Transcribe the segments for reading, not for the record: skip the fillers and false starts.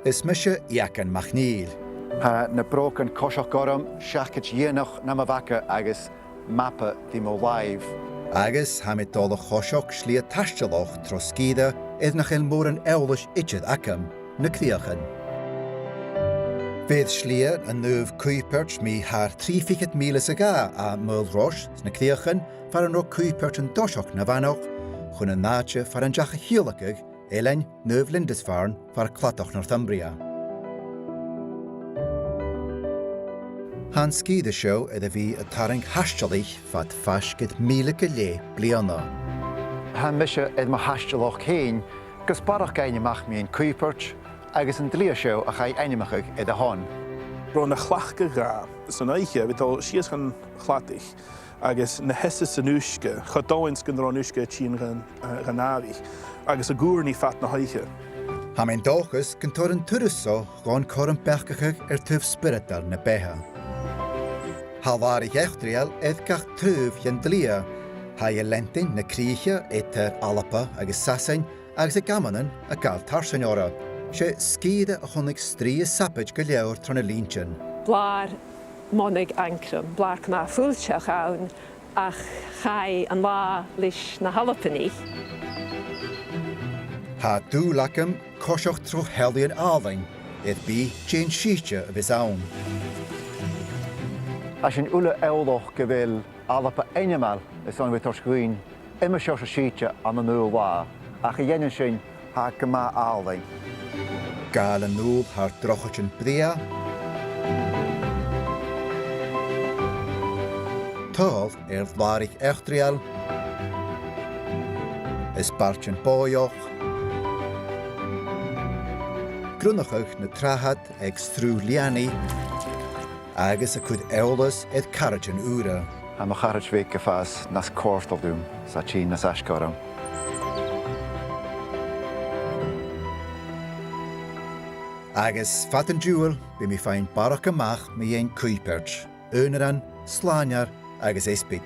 Is misise Iagan Machnil. Na broken coisichidh gorum, seachad dhéanach na mhacha agus mappa di Naoimh. Agus ha mit dóla choiseach ceàird-thaisteal troscíide iad nach mór an eolais iad acam na Crìochan. Fydd slía an nuamh Cuithbeirt mi haar 300 míle aga a Morebattle na Crìochan far an Cuithbeirt an doiseach na bhanach chun an náte far an deacha hiolachig eilein nuamh Lindisfarne far clatach Northumbria. Han scíide seo a bhí a taring haistealaich fad fascid míle go lé bliana. Han misise ma haistealach chéin, gus barach gainneach mi an Cuithbeirt agus an dlí seo a chai einimimeach a hon. Bro na chhlachge ga, san aiche, bit al sias gan chlatich, agus na hesse sanuske, chadóins gan ranuske tsin gan navi, agus a gúrni fat na haiche. Ha mein dóchas gan tor an turusso gán cor an bechgachig tuh spirital na beha. Halwarig echtrial gach trúh jan dlia, ha je lentin na Crìoche alapa agus sasain agus a gamanan a gal tarsan ora. Se scíide a chonig strí sapid go leabhar trna líntin. Blár monig ancram, blár na fúlteach ann ach chai an lá leis na halapaní. Ha dúlacham coiseach tro helion álainn, bí Jane síte a bhís ann. As sin ula eolach go bhfuil alapa einnemal is an bhí toscuoin, imime seo síte an an nuamh ach a dhéanaan sin ha go má álainn. Gal an nuamh haar drochaid an bria. Táil láirich echtrial. Is bart an bóioch. Grunnachach na trachad ag strú lianaí. Agus a chud eolas carrad an úra. Ha ma charrad bhíh go fás nas cóirtalúm sa tí nas ascaram. Agus fat an dúil bí mi féin barach amach mi dhéon Cuithbeirt, Unaran, Sláinear agus Éspig.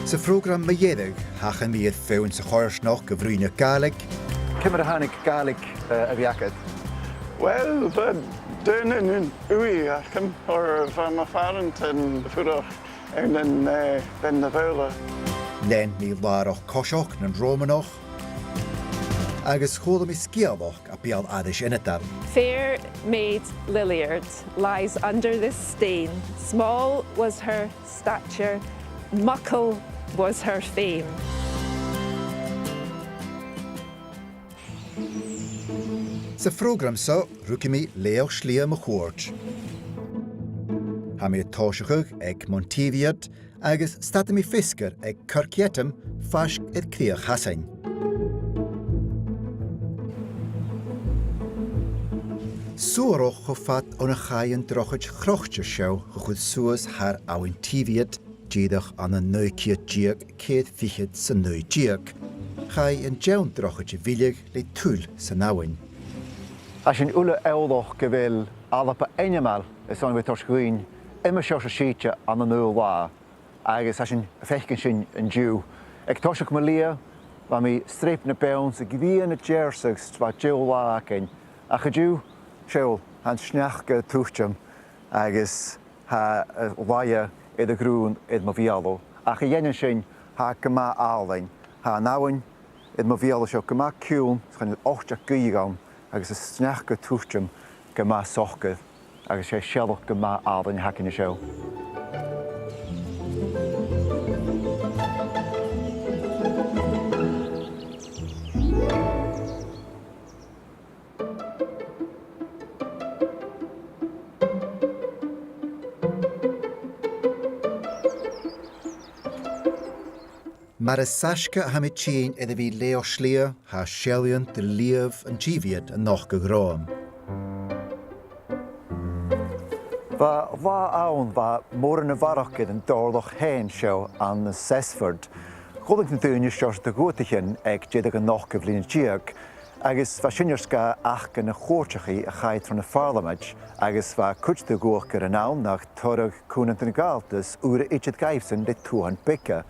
Sa phrògram ma dhéadach hachan mi féin sa choirsnach go bhríne Gaelic. Cimar a hánig Gaelic a bhiacad? Well, but dyn yn wy ac yn o'r fam a pharant yn ffwrach yn ben na fawla. Len mi lárach coiseach na Rómanach. Agus chola mi scialach a bial adish inatar. Fair maid Liliard lies under this stain. Small was her stature, muckle was her fame. Sa phrògram sa rúci mi léoch slia mo chóirt. Ha mi tóiseach ag Monteviot agus stata mi fiscar ag Kirk Yetholm fasc Crìoch hasain. Suarach go fat on a chai drochaid chrochte seo go chud suas haar áin Tíviot díadach an a nuiciad díag céad fichid sa nui díag. Chai jean drochaid bhílig le túl sa náhain. As sin ula eolach go bhfuil alapa einnemal is an bhí toscuoin, imime seo síte an an nuamh agus as sin fechcin sin an dú. Ag toiseach mo lia, ba mi streip na beann a gvíon na jeirsagus ba dúhá acin. A go dú, seol, an sneach go túchtem agus ha bhaia iad a grún iad mo bhialó. A go dhéanaan sin ha go má álainn. Ha náhain iad mo bhialó seo go má ciún chun 8 gíigán agus is sneach go túchtem go má sochgad agus sé sealach go má álainn hacin na seo. Mar is sasca ha mi tín iad a bhí léo slia ha sealion de líomh an tíviad an nach go gráim. Ba ann ba mór na bharachid an dárlach hain seo an Cessford. Chodig na dúine seo de gotaichin ag déad an nach go bhlín díag Agus bha sinnearsca ach gan na chóirteachí a chaid tro na Parliament, agus bha cuithbeirt goch ar a-null nach torach Cuithbeirt na Galtas uair iad gaibhsan de túhan bice,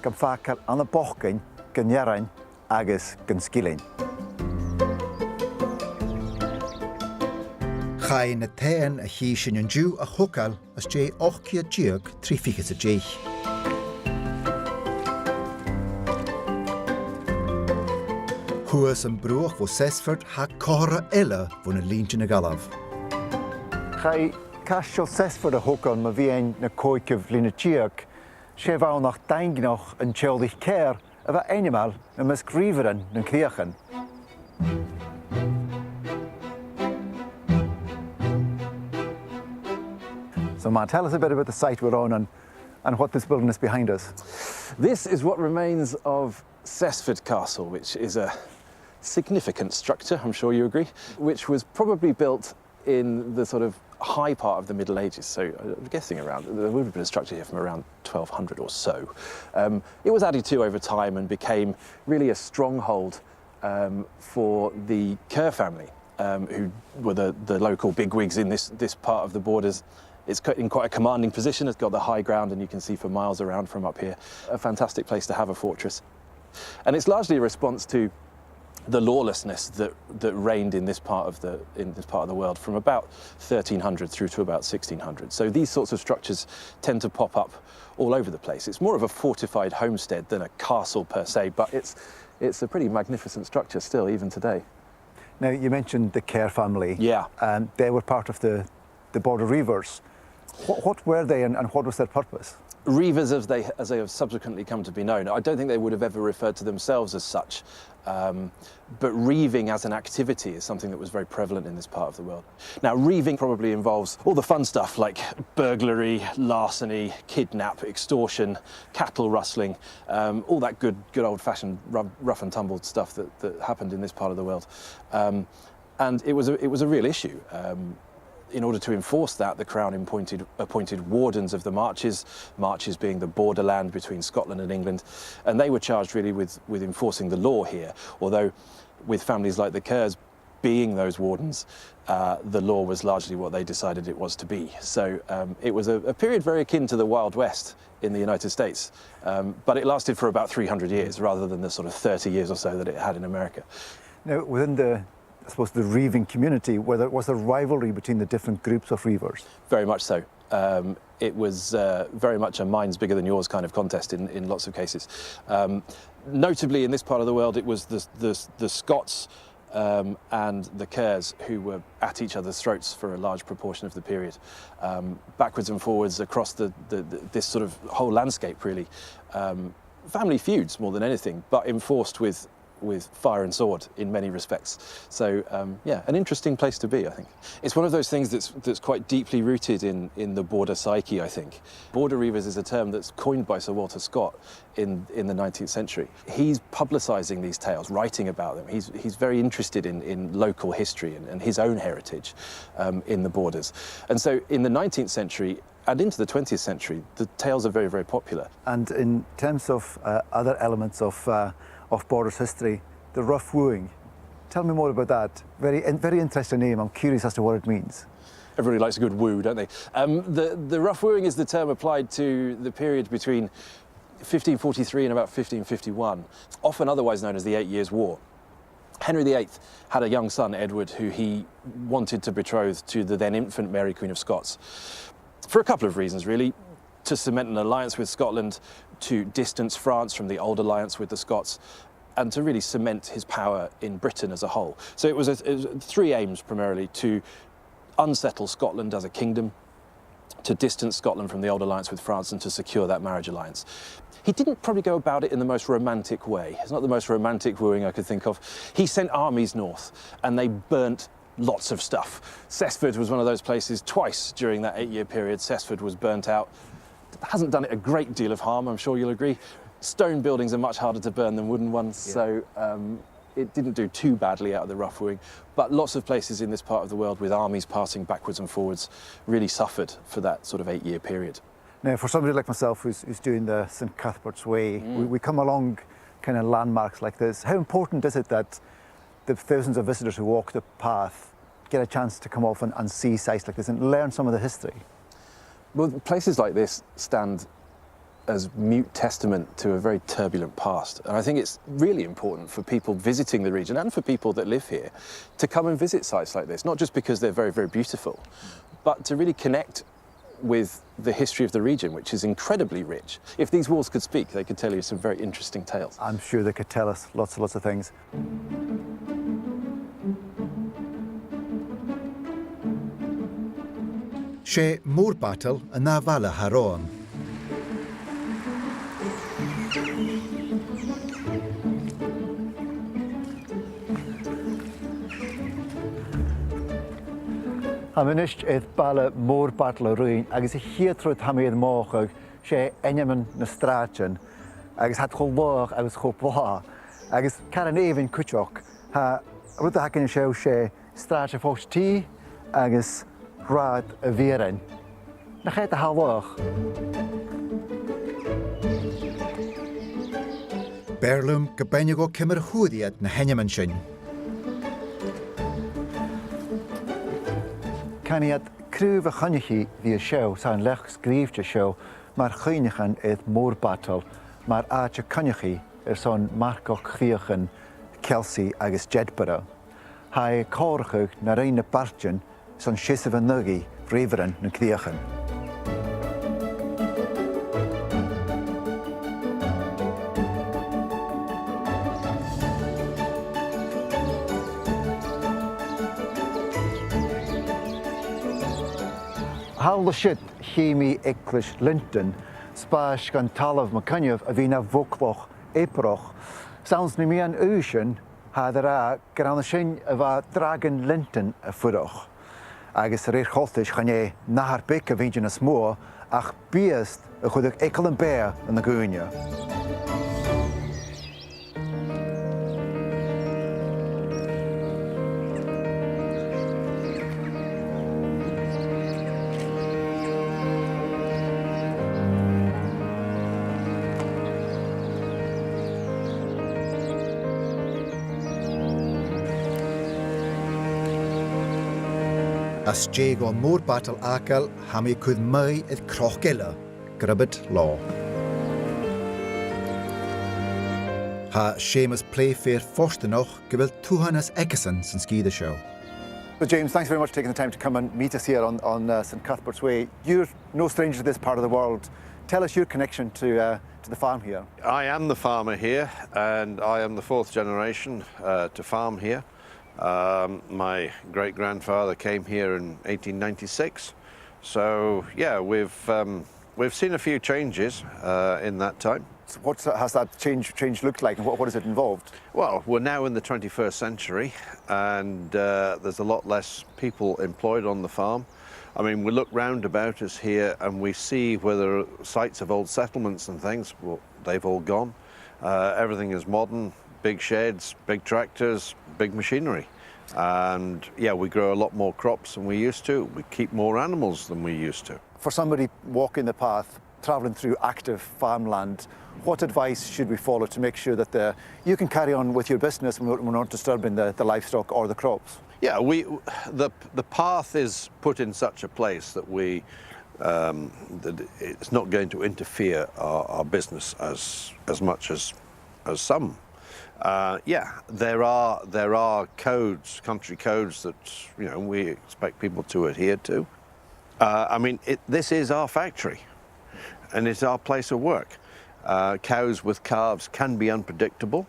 gan fácar an na bochgain, gan nearain agus gan scílainn. Chai na tain a hí sin an dú a chocail as dé 8 diog trí fichas a déich. Huas an broch vo Cessford ha córa eile vo na línte na galaf. Chai caisteal Cessford a chocail ma bhíon na coicibh lína tíoch, sé bhá nach daingnach an tseoldach céir a bheith animal na mas Reubhairean na Crìochan. So, man, tell us a bit about the site we're on and what this building is behind us. This is what remains of Cessford Castle, which is a significant structure, I'm sure you agree, which was probably built in the sort of high part of the Middle Ages. So I'm guessing around, there would have been a structure here from around 1200 or so. It was added to over time and became really a stronghold for the Kerr family, who were the local bigwigs in this part of the borders. It's in quite a commanding position. It's got the high ground and you can see for miles around from up here. A fantastic place to have a fortress. And it's largely a response to the lawlessness that reigned in this part of the world from about 1300 through to about 1600. So these sorts of structures tend to pop up all over the place. It's more of a fortified homestead than a castle per se, but it's a pretty magnificent structure still, even today. Now, you mentioned the Kerr family. Yeah. And they were part of the Border Reivers. What were they and what was their purpose? Reivers, as they have subsequently come to be known, I don't think they would have ever referred to themselves as such, but reiving as an activity is something that was very prevalent in this part of the world. Now, reiving probably involves all the fun stuff like burglary, larceny, kidnap, extortion, cattle rustling, all that good old-fashioned rough and tumble stuff that happened in this part of the world. And it was a real issue. In order to enforce that, the Crown appointed wardens of the marches being the borderland between Scotland and England, and they were charged really with enforcing the law here, although with families like the Kerrs being those wardens, the law was largely what they decided it was to be. So it was a period very akin to the Wild West in the United States, but it lasted for about 300 years rather than the sort of 30 years or so that it had in America. Now, within the reiving community, was there rivalry between the different groups of reivers? Very much so. It was very much a mine's bigger than yours kind of contest in lots of cases. Notably, in this part of the world, it was the Scots and the Kerrs who were at each other's throats for a large proportion of the period. Backwards and forwards across this sort of whole landscape, really. Family feuds more than anything, but enforced with fire and sword in many respects. So yeah, an interesting place to be, I think. It's one of those things that's quite deeply rooted in the border psyche, I think. Border Reivers is a term that's coined by Sir Walter Scott in the 19th century. He's publicising these tales, writing about them. He's very interested in local history and his own heritage in the borders. And so in the 19th century and into the 20th century, the tales are very, very popular. And in terms of other elements of Borders history, the rough wooing. Tell me more about that. Very interesting name. I'm curious as to what it means. Everybody likes a good woo, don't they? The rough wooing is the term applied to the period between 1543 and about 1551, often otherwise known as the 8 Years' War. Henry VIII had a young son, Edward, who he wanted to betroth to the then infant Mary, Queen of Scots, for a couple of reasons, really. To cement an alliance with Scotland, to distance France from the old alliance with the Scots, and to really cement his power in Britain as a whole. So it was three aims primarily: to unsettle Scotland as a kingdom, to distance Scotland from the old alliance with France, and to secure that marriage alliance. He didn't probably go about it in the most romantic way. It's not the most romantic wooing I could think of. He sent armies north, and they burnt lots of stuff. Cessford was one of those places. Twice during that 8-year period, Cessford was burnt out. Hasn't done it a great deal of harm, I'm sure you'll agree. Stone buildings are much harder to burn than wooden ones, yeah. So it didn't do too badly out of the rough wooing. But lots of places in this part of the world with armies passing backwards and forwards really suffered for that sort of 8-year period. Now, for somebody like myself who's doing the St Cuthbert's Way, we come along kind of landmarks like this. How important is it that the thousands of visitors who walk the path get a chance to come off and see sites like this and learn some of the history? Well, places like this stand as mute testament to a very turbulent past. And I think it's really important for people visiting the region and for people that live here to come and visit sites like this, not just because they're very, very beautiful, but to really connect with the history of the region, which is incredibly rich. If these walls could speak, they could tell you some very interesting tales. I'm sure they could tell us lots and lots of things. sé Morebattle a Navala Haron. Haminist eith balla Morebattle a ruin, agus a hiatrud hamiad mochag, sé enyaman na strachan, agus hat chulwach agus chopwa, agus caran even Cuithbeirt, ha rudda hakin show sé stracha fox tea, agus rad a viren. Na chet a halwach. Berlum gebenja go kimmer hoediad na henjaman sin. Caniad cruúh a chonnechi the show, sa'n lech scríbte show, mar chuinechan eith Morebattle, mar áte connechi son marcoch Crìochan, Kelsey agus Jedburgh. Hai córchuch na reine bartjan son Cessford nugi Reubhairean na Crìochan. How the shit chemi English Linton, spash gan talav McCunniv a vina vokloch eproch. Sounds ni mi an ocean had a gran sin of a dragon Linton a furoch. Agus reir choltish chanye nahar bik a vingin a smór ach biest a chudig ekel en bear in the gunya. As Jago Morebattle acal hami Cuithbeirt at Crioch Grubbit Law. Ha Seamus Playfair Forstenoch gewil Tuhannes Eckesen since ski the show. Well, James, thanks very much for taking the time to come and meet us here on St Cuthbert's Way. You're no stranger to this part of the world. Tell us your connection to the farm here. I am the farmer here, and I am the fourth generation to farm here. My great-grandfather came here in 1896, so yeah, we've seen a few changes in that time. So what has that change looked like, and what has it involved? Well, we're now in the 21st century, and there's a lot less people employed on the farm. I mean, we look round about us here and we see where there are sites of old settlements and things. Well, they've all gone. Everything is modern. Big sheds, big tractors, big machinery. And yeah, we grow a lot more crops than we used to. We keep more animals than we used to. For somebody walking the path, travelling through active farmland, what advice should we follow to make sure that you can carry on with your business and we're not disturbing the livestock or the crops? Yeah, the path is put in such a place that that it's not going to interfere our business as much as some. Yeah, there are codes, country codes that we expect people to adhere to. I mean, this is our factory, and it's our place of work. Cows with calves can be unpredictable,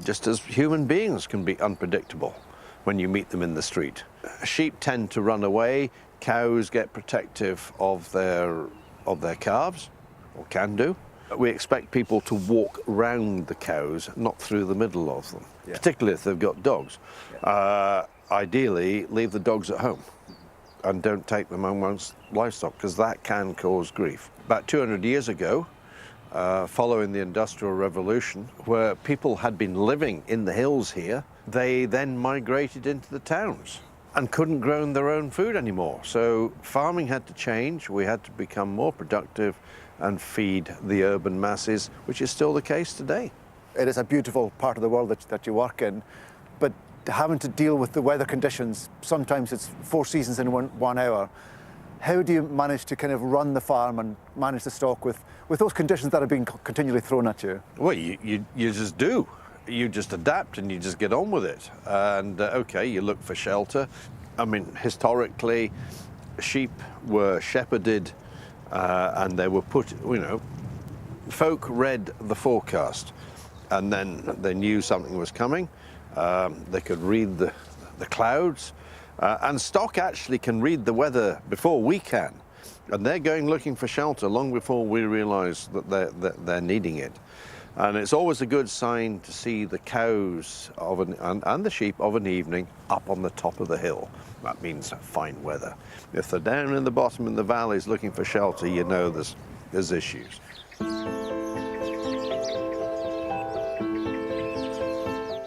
just as human beings can be unpredictable when you meet them in the street. Sheep tend to run away. Cows get protective of their calves, or can do. We expect people to walk round the cows, not through the middle of them, particularly if they've got dogs. Ideally, leave the dogs at home and don't take them amongst livestock, because that can cause grief. About 200 years ago, following the Industrial Revolution, where people had been living in the hills here, they then migrated into the towns and couldn't grow their own food anymore. So farming had to change. We had to become more productive and feed the urban masses, which is still the case today. it is a beautiful part of the world that you work in, but having to deal with the weather conditions, sometimes it's 4 seasons in one hour. How do you manage to kind of run the farm and manage the stock with those conditions that are being continually thrown at you? Well, you just do. You just adapt and you just get on with it. And okay, you look for shelter. I mean, historically, sheep were shepherded and they were put, you know, folk read the forecast and then they knew something was coming. They could read the clouds. And stock actually can read the weather before we can. And they're going looking for shelter long before we realise that they're needing it. And it's always a good sign to see the cows and the sheep of an evening up on the top of the hill. That means fine weather. If they're down in the bottom in the valleys looking for shelter, you know there's issues.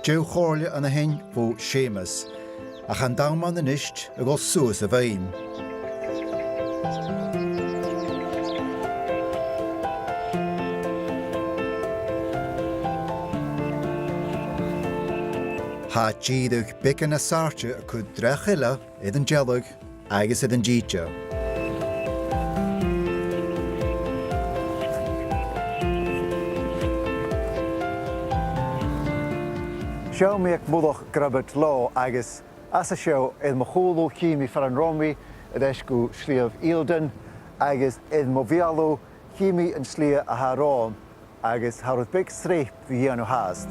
Joe chorle an a hen bó Seamus, a chan dawman na nisht a go suas a bhaim. Ha ddíadach bican na sárte a chud drochaid iad an gealach agus iad an díte. Seo méach múdach Grubbit Law agus as a seo iad mo chóló chimi for an Romi a eiscú slíomh Iagan agus iad mo bhialó chimi an slí a harám agus harad big sreip bhí anú háast.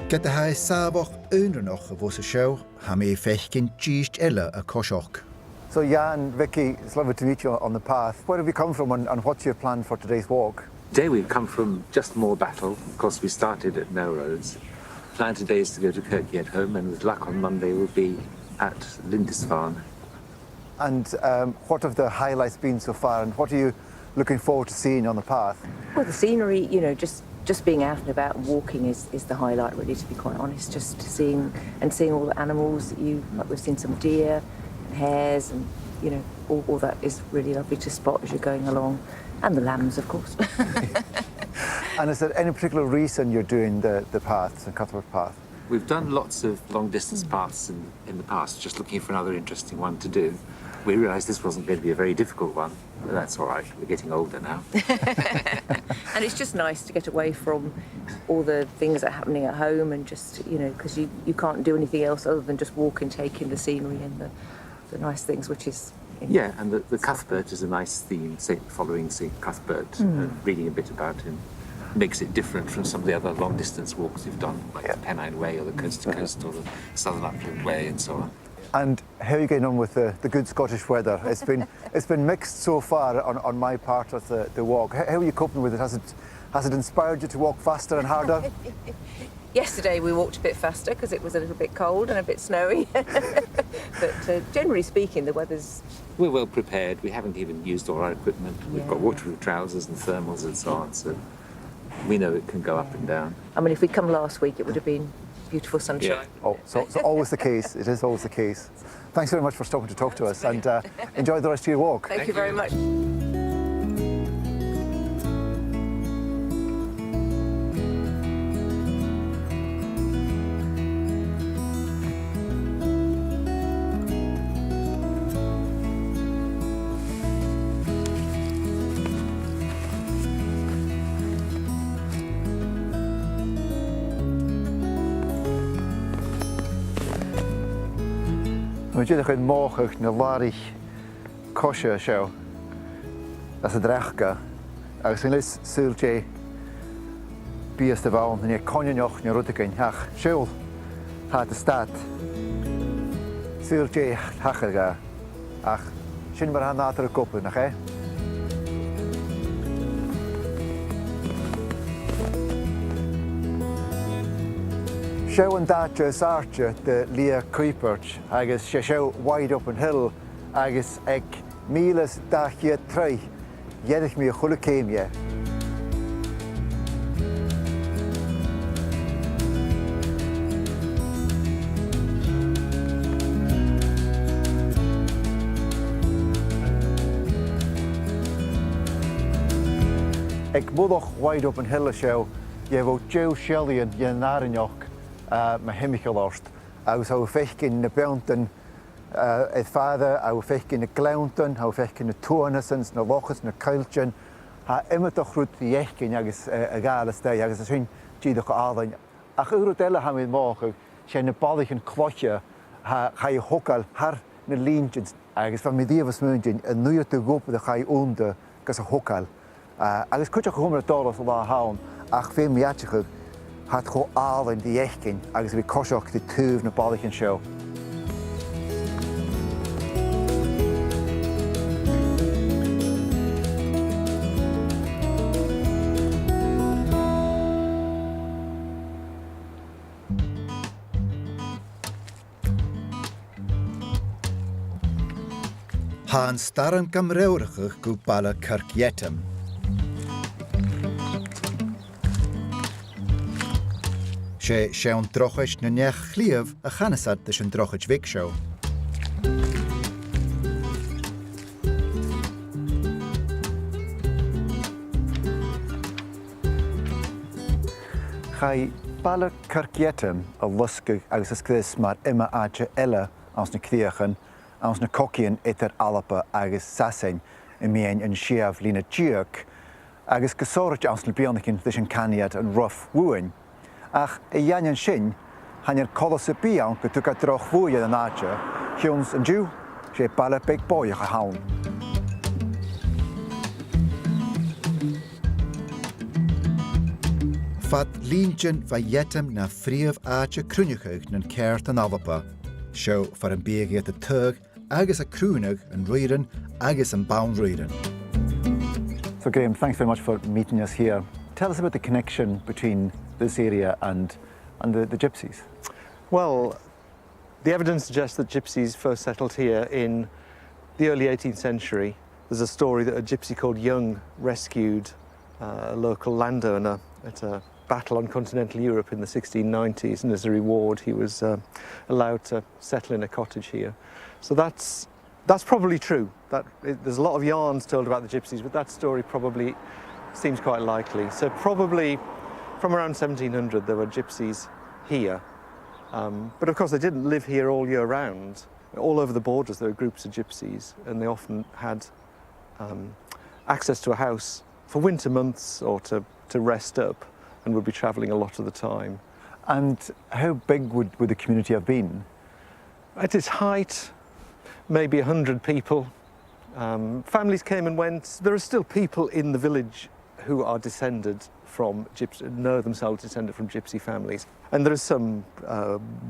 Get a hae sábach unranoch a bhós a seo ha mé fechcin tíist eile a coisichidh. So Jan, Vicky, it's lovely to meet you on the path. Where have you come from and what's your plan for today's walk? Today we've come from just Morebattle. Of course, we started at No Roads. Plan today is to go to Kirk Yetholm, and with luck on Monday we'll be at Lindisfarne. And what have the highlights been so far, and what are you looking forward to seeing on the path? Well, the scenery, you know, just being out and about and walking is the highlight, really, to be quite honest. Just seeing all the animals that like we've seen some deer and hares, and you know, all that is really lovely to spot as you're going along, and the lambs, of course. And is there any particular reason you're doing the paths, the Cuthbert path? We've done lots of long distance paths in the past, just looking for another interesting one to do. We realised this wasn't going to be a very difficult one, but that's all right. We're getting older now. And it's just nice to get away from all the things that are happening at home, and just, you know, because you can't do anything else other than just walk and take in the scenery and the nice things, which is... Yeah, and the Cuthbert is a nice theme, following St. Cuthbert, reading a bit about him. Makes it different from some of the other long distance walks we've done, like the Pennine Way or the Coast to Coast or the Southern Upland Way and so on. And how are you getting on with the good Scottish weather? It's been mixed so far on my part of the walk. How are you coping with it? Has it inspired you to walk faster and harder? Yesterday we walked a bit faster because it was a little bit cold and a bit snowy. But generally speaking, the weather's... We're well prepared. We haven't even used all our equipment. We've got waterproof trousers and thermals and so on, so we know it can go up and down. I mean, if we'd come last week, it would have been beautiful sunshine. Yeah. Oh, so always the case. It is always the case. Thanks very much for stopping to talk to us, and enjoy the rest of your walk. Thank you very much. We're going to morgen naar Larich Kosje show. Dat is een drachtje. Als je leest Suirghe bies de wouw en je konjenoch naar Ruttekin. Ach, schul gaat de stad. Suirghe hacherga. Ach, schön wir haben natere koppen, nog hè? Seo an dáte sáirte de lia Cuithbeirt agus sé seo Wideopen Hill agus ag 1203 dhéadach mí a chula céimhe. Ag múdach Wideopen Hill seo, bh Joe Shellyan Naoimh me himichael lost. Agus hau fechgin na beantan fada, hau fechgin na glauntan, hau fechgin na tuanasans, na lochas, na cailchan. Ha imitach rút iechgin agus a galas day, agus a sin díadach álain. Ach urudella ha mid mácha, sé na ballichan cloche ha hokal har na líntjins, agus van midíavas múndin, a nuirt a gopa da chai únda gus a hokal. Agus cúteach humra dolas a lá haun, ach fé miatachug, hat go álain di iechgin, agus bhí coiseach di túv na ballichan seo. Há an staran gamreurachach go balla Kirk Yetholm. Sé an drochaid na neach chliamh a chanasad leis an drochaid mhic seo. Chai balla Kirk Yetholm a luscag agus is clys mar ima áte eile ans na Crìochan, ans na cocian itar alapa agus sasain I mian an siamh lína díoch, agus gosóirt ans na bionacin leis an caniad an rough wúin. Ach I dhéanaan sin, hainir colas a bíán go tucha droch fúiad an áte, chions an dú, sé balla beag bóiach a haun. Fad líntjin va Yetholm na phríomh áte Crìoch nan ceart an alapa, seo far an bíagéad a tug, agus a Crúnach an Reubhairean, agus an Bán Reubhairean. So Graham, thanks very much for meeting us here. Tell us about the connection between this area and the gypsies. Well, the evidence suggests that gypsies first settled here in the early 18th century. There's a story that a gypsy called Young rescued a local landowner at a battle on continental Europe in the 1690s, and as a reward he was allowed to settle in a cottage here. So that's probably true. There's a lot of yarns told about the gypsies, but that story probably seems quite likely. So probably from around 1700 there were gypsies here. But of course they didn't live here all year round. All over the borders there were groups of gypsies, and they often had access to a house for winter months or to rest up, and would be travelling a lot of the time. And how big would the community have been? At its height, maybe 100 people. Families came and went. There are still people in the village who are descended from know themselves descended from gypsy families. And there are some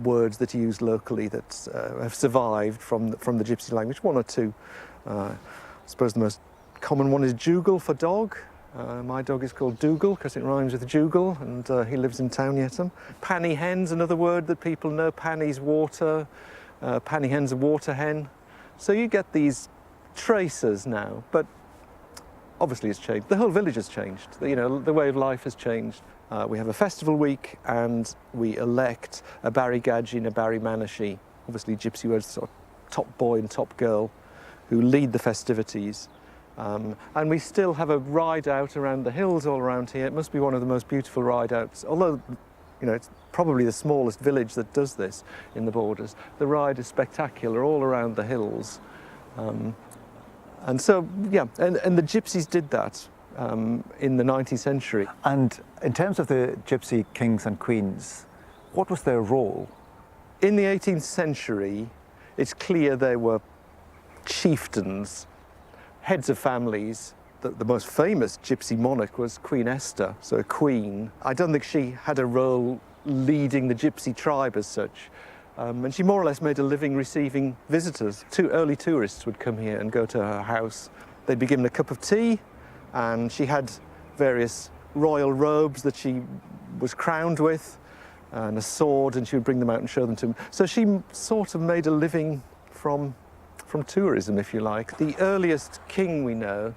words that are used locally that have survived from the gypsy language, one or two. I suppose the most common one is jugal for dog. My dog is called Dougal because it rhymes with jugal, and he lives in Town Yetholm. Panny hen's another word that people know. Panny's water, panny hen's a water hen. So you get these traces now, but obviously it's changed. The whole village has changed. You know, the way of life has changed. We have a festival week, and we elect a Barry Gadji and a Barry Manashi, obviously gypsy words, sort of top boy and top girl, who lead the festivities. And we still have a ride out around the hills all around here. It must be one of the most beautiful ride outs, although, you know, it's probably the smallest village that does this in the borders. The ride is spectacular all around the hills. And so, yeah, and the gypsies did that in the 19th century. And in terms of the gypsy kings and queens, what was their role? In the 18th century, it's clear they were chieftains, heads of families. The most famous gypsy monarch was Queen Esther, so a queen. I don't think she had a role leading the gypsy tribe as such. And she more or less made a living receiving visitors. Early tourists would come here and go to her house. They'd be given a cup of tea, and she had various royal robes that she was crowned with, and a sword, and she would bring them out and show them to them. So she sort of made a living from tourism, if you like. The earliest king we know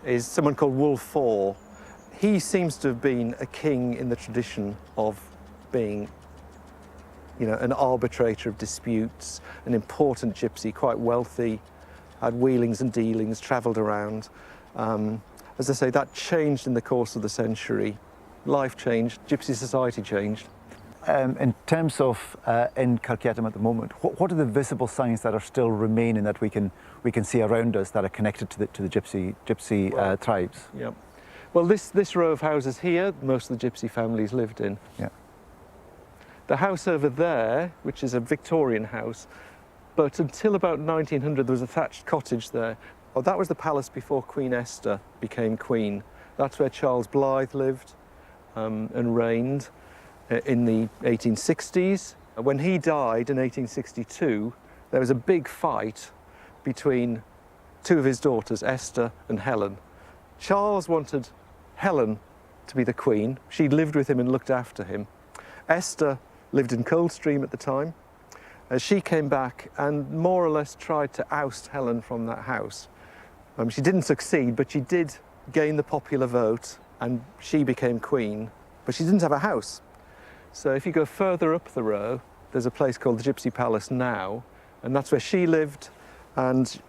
is someone called Wulf IV. He seems to have been a king in the tradition of being, you know, an arbitrator of disputes, an important gypsy, quite wealthy, had wheelings and dealings, travelled around. As I say, that changed in the course of the century. Life changed, gypsy society changed. In terms of in Kirk Yetholm at the moment, what are the visible signs that are still remaining that we can see around us that are connected to the gypsy tribes? Yeah. Well, this row of houses here, most of the gypsy families lived in. Yeah. The house over there, which is a Victorian house, but until about 1900 there was a thatched cottage there. Oh, that was the palace before Queen Esther became queen. That's where Charles Blythe lived and reigned in the 1860s. When he died in 1862, there was a big fight between two of his daughters, Esther and Helen. Charles wanted Helen to be the queen. She lived with him and looked after him. Esther lived in Coldstream at the time. She came back and more or less tried to oust Helen from that house. She didn't succeed, but she did gain the popular vote and she became queen, but she didn't have a house. So if you go further up the row, there's a place called the Gypsy Palace now, and that's where she lived, and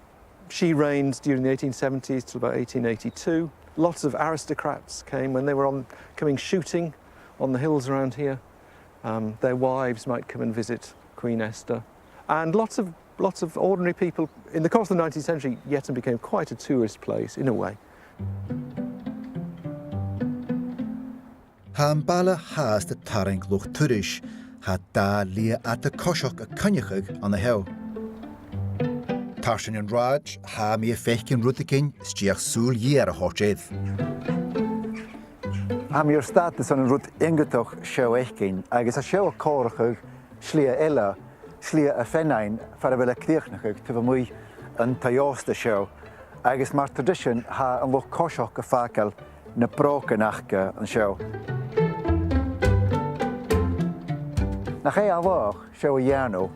she reigned during the 1870s till about 1882. Lots of aristocrats came when they were coming shooting on the hills around here. Their wives might come and visit Queen Esther. And lots of ordinary people. In the course of the 19th century, Yetholm became quite a tourist place, in a way. Ha balla haas de taring loch turish, ha da lia at the coisichidh a coisichidh on the hill. Tarshin and Raj ha mi a fechkin rutikin stiach sul year a drochaid. Am your status on rut ingetoch show echkin, agus a show a cóirchidh slía illa, slía a fenain farabella críoch to mui an taosta show. Agus mar tradition ha an loch coisichidh a facal na brokenachke an show. Nach alwach show a yarno.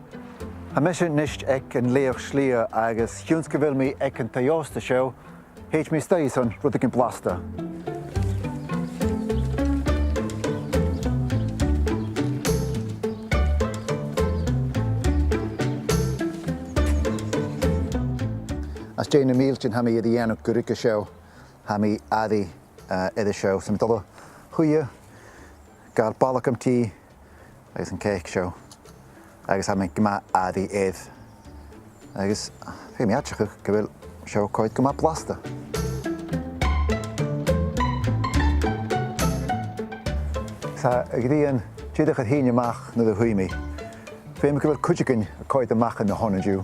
A mission nicht ek en leer slier agus hunsgevil me ek en taosta show. Heet me stays on rutikin plasta. As Jane Emilchin ha mi the yarno gurika show. Ha mi adi the show. Some dollar huya gar balakam tea. Agus an cake show. Agus ha mi gma adi edd. Agus fi mi atchach gyfil show coed gma plasta. Sa agdian chydach at hyn mach na dy hwy mi. Fi mi gyfil cwtchigyn coed y mach yn na hon yn diw.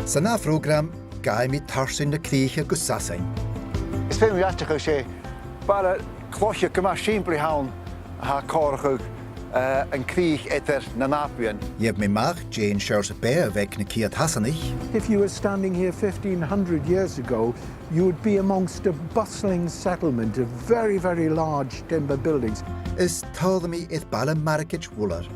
Sa na phrògram gai mi tarsin na Crìoch agus sasain. Is fi mi atchach sé bara cloche gyma simbri hawn ha cóirchidh an Crìoch eter na Naoimh. Yeb mi mach Jane shares a bear vek na ceàird-thaisteal. If you were standing here 1500 years ago, you would be amongst a bustling settlement of very, very large timber buildings. Is tolda mi ith balla marrakech wooler.